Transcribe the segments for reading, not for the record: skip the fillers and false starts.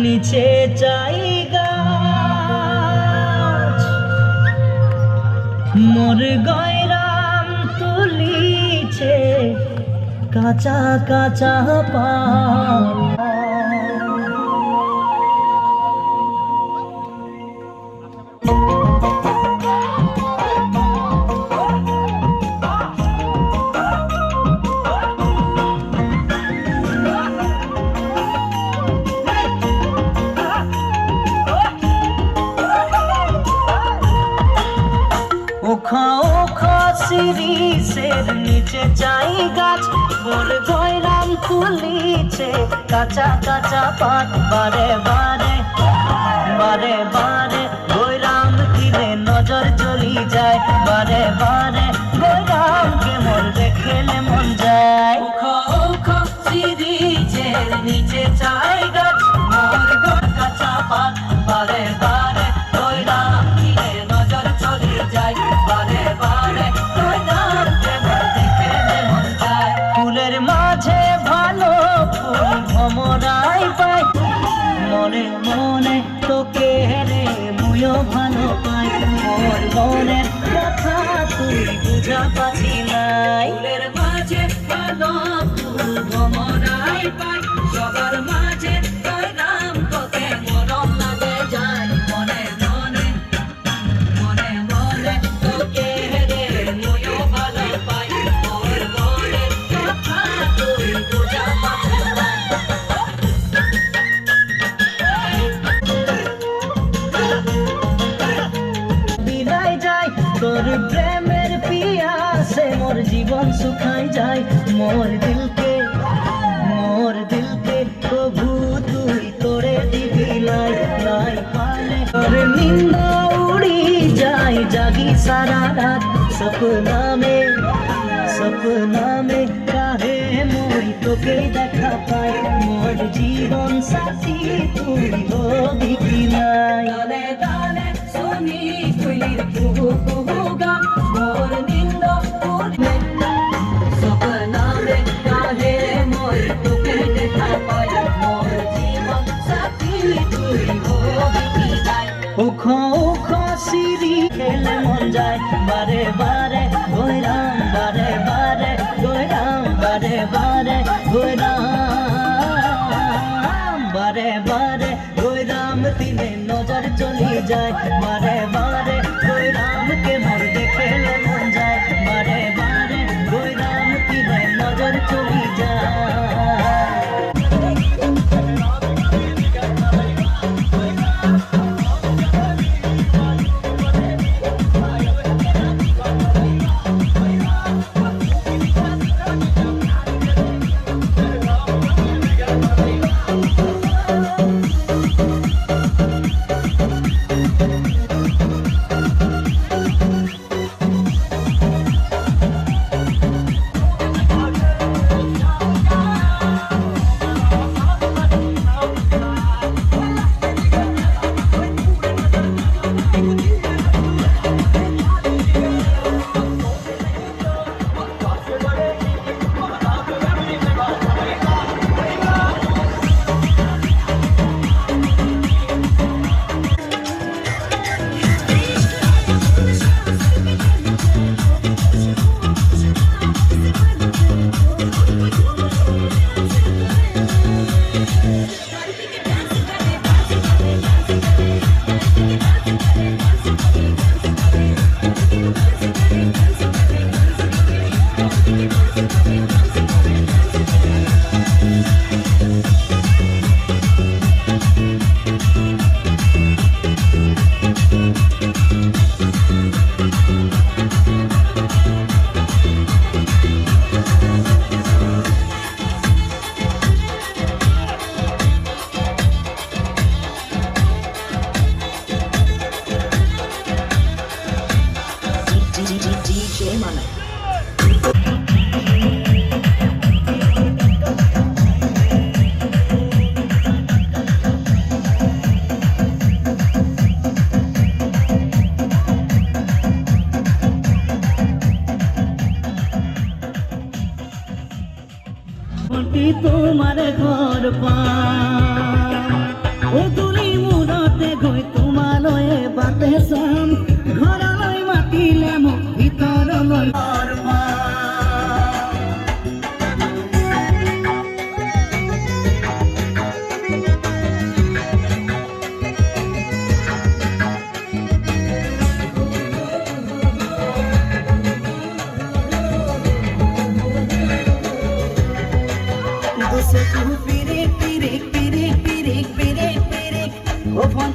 নিচে জায়গা মোর গয়রাম তুলিছে কাঁচা কাঁচা পা শিরিষের নিচে চাই গাছ মোর গয়রাম খুলিছে কাঁচা কাঁচা পাত বারে বারে বারে বারে গয়রাম দিলে নজর চলি যায় বারে বারে গয়রামকে মোর দেখলে মন যায় শিরিষের নিচে চাই গাছ মোর কাঁচা পাত বারে বারে গয়রাম দিলে নজর চলি যায় বারে বারে ফুলের মাঝে ভালো ফুল ভমরাই পাই মনে মনে তোকে রে মুয়ো ভালো পাই মোর মনের কথা তুই বুঝা পাচ্ছি নাই ফুলের মাঝে ভালো ফুল ভমরাই পাই সবার মাঝে তোর নাম তোকে মরম লাগে যায় মনে মনে মনে মনে তোকে রে মুয়ো ভালো পাই মোর মনের কথা তুই বুঝা পাচ্ছি নাই বিলাই যায় তোর প্রেমের পিয়াসে মোর জীবন শুকাই যায় মোর দিলকে প্রভু তুই তোরে দিবি লাই লাই পালে তোর নিন্দা উড়ি যায় জাগি সারা রাত সপনা মে কাহে মই তোকে দেখা পাই মোর জীবন সাথী তুই হবি কি নাই দানে দানে শুনি কুইলির কুহু কুহু গান মোর নিন্দা উড়ি সপনা মে কাহে মই তোকে দেখা পাই মোর জীবন সাথী তুই হবি কি নাই ওখো ওখো সিরি খেলে মন যায় বারে বারে গয়রাম বারে বারে গয়রাম বারে বারে গয়রাম বারে বারে গয়রাম দিলে নজর চলি যায় বারে বারে গয়রামকে মোর দেখলে মন যায় বারে বারে গয়রাম দিলে নজর চলি যায়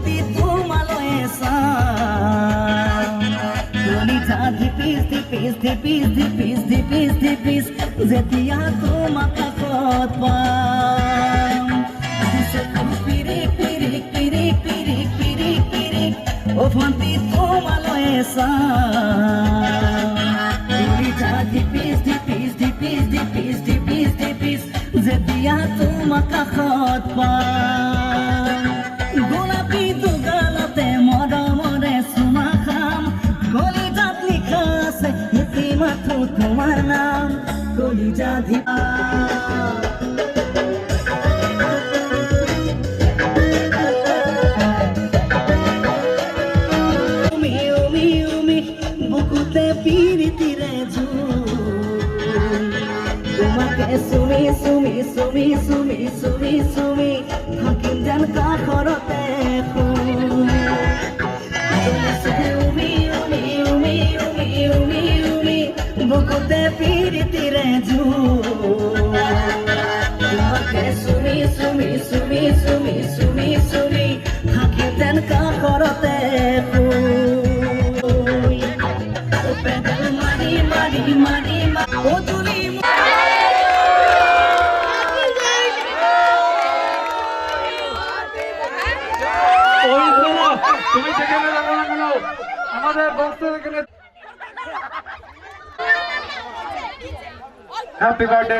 ভন্তি তোমালৈ কলিজা ধিপিস ধিপিস ধিপিস ধিপিস ধিপিস ধিপিস যেতিয়া তোমাক কাষত পাম পিৰিক পিৰিক পিৰিক পিৰিক পিৰিক পিৰিক ও ভন্তি তোমালৈ কলিজা ধিপিস ধিপিস ধিপিস ধিপিস ধিপিস ধিপিস যেতিয়া তোমাক কাষত পাম গোলাপী দুগালতে মৰমৰে চুমা খাম কলিজাত লিখা আছে এটি মাথো তোমাৰ নাম কলিজা ধিপা বুকুতে পিৰিতিৰে তোমাকে চুমি চুমি চুমি চুমি চুমি চুমি থাকিম যেন কাষৰতে বুকুতে পিৰিতিৰে তোমাকে চুমি চুমি চুমি চুমি চুমি চুমি থাকিম যেন কাষৰতে মাৰি মাৰি মাৰি ও তুলি তুমি যেখানে লাগো না কেন আমাদের বক্সের এখানে হ্যাপি বার্থডে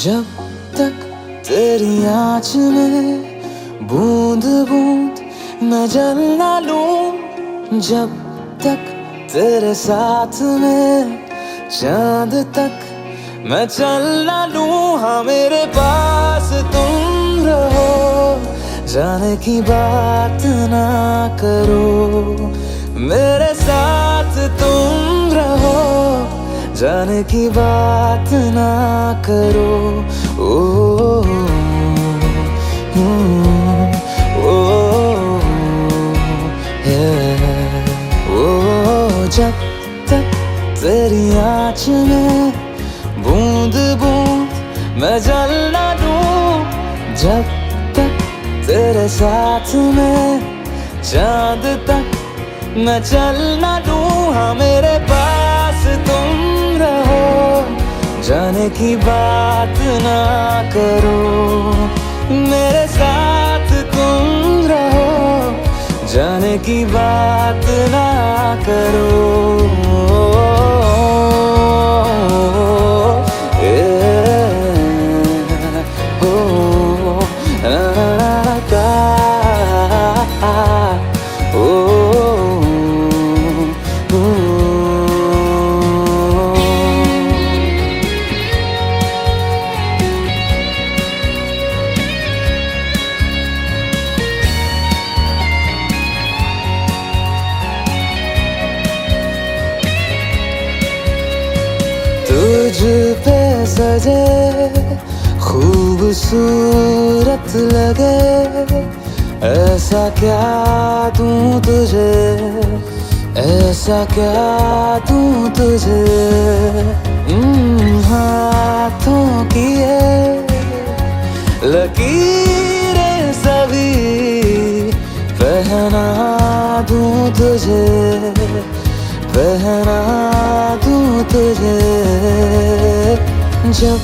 जब तक तेरी आँच में बूंद बूंद मैं जल ना लूं, जब तक तेरे साथ में चांद तक मैं चल ना लूं। हाँ मेरे पास तुम रहो, जाने की बात ना करो, मेरे साथ तुम रहो, जाने की बात ना करो। ओ जब तक तेरी आँच में बूंद बूंद मैं जल ना लूं, जब तक तेरे साथ में चांद तक मैं चल ना लूं। हाँ मेरे पास तुम रहो, जाने की बात ना करो, मेरे साथ तुम रहो, जाने की बात ना करो तुझ पे सजे खूबसूरत लगे ऐसा क्या दूं तुझे ऐसा क्या दूं तुझे हाथों की ये लकीरें सभी पहना दूं तुझे पहना दूं तुझे जब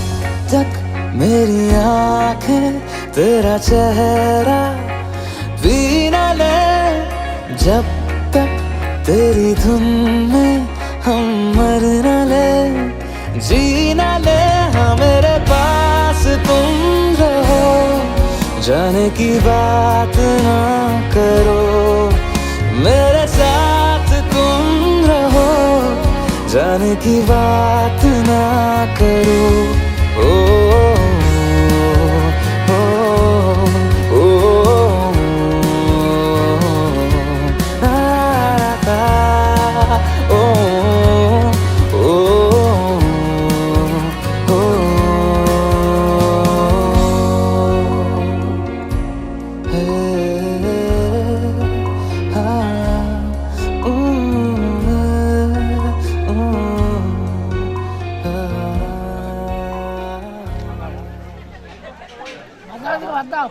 तक मेरी आंखें तेरा चेहरा भी न ले जब तक तेरी धुन में हम मर न ले जी न ले हाँ मेरे पास तुम रहो जाने की बात ना करो मेरे साथ तुम रहो जाने की बात ना करो ओ ओ ओ ओ বাদ দাও